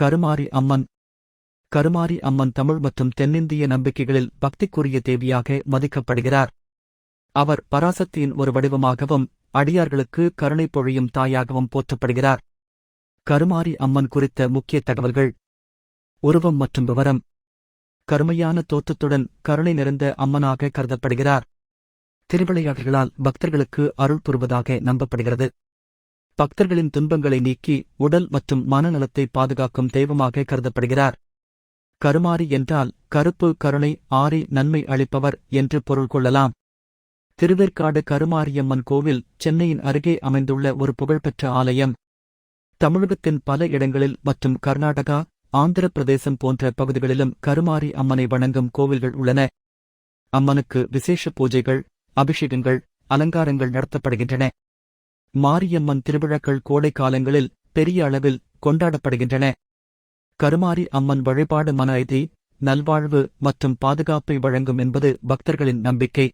கருமாரி அம்மன். கருமாரி அம்மன் தமிழ் மற்றும் தென்னிந்திய நம்பிக்கைகளில் பக்திக்குரிய தேவியாக மதிக்கப்படுகிறார். அவர் பராசக்தியின் ஒரு வடிவமாகவும் அடியார்களுக்கு கருணை பொழியும் தாயாகவும் போற்றப்படுகிறார். கருமாரி அம்மன் குறித்த முக்கிய தகவல்கள். உருவம் மற்றும் விவரம். கருமையான தோற்றத்துடன் கருணை நிறைந்த அம்மனாக கருதப்படுகிறார். திருவிளையாடல்களால் பக்தர்களுக்கு அருள் புரிவதாக நம்பப்படுகிறது. பக்தர்களின் துன்பங்களை நீக்கி உடல் மற்றும் மனநலத்தை பாதுகாக்கும் தெய்வமாக கருதப்படுகிறார். கருமாரி என்றால் கருப்பு, கருணை, ஆரி, நன்மை அளிப்பவர் என்று பொருள் கொள்ளலாம். திருவேற்காடு கருமாரியம்மன் கோவில் சென்னையின் அருகே அமைந்துள்ள ஒரு புகழ்பெற்ற ஆலயம். தமிழகத்தின் பல இடங்களில் மற்றும் கர்நாடகா, ஆந்திர பிரதேசம் போன்ற பகுதிகளிலும் கருமாரி அம்மனை வணங்கும் கோவில்கள் உள்ளன. அம்மனுக்கு விசேஷ பூஜைகள், அபிஷேகங்கள், அலங்காரங்கள் நடத்தப்படுகின்றன. மாரியம்மன் திருவிழாக்கள் கோடை காலங்களில் பெரிய அளவில் கொண்டாடப்படுகின்றன. கருமாரி அம்மன் வழிபாடு மன அமைதி, நல்வாழ்வு மற்றும் பாதுகாப்பை வழங்கும் என்பது பக்தர்களின் நம்பிக்கை.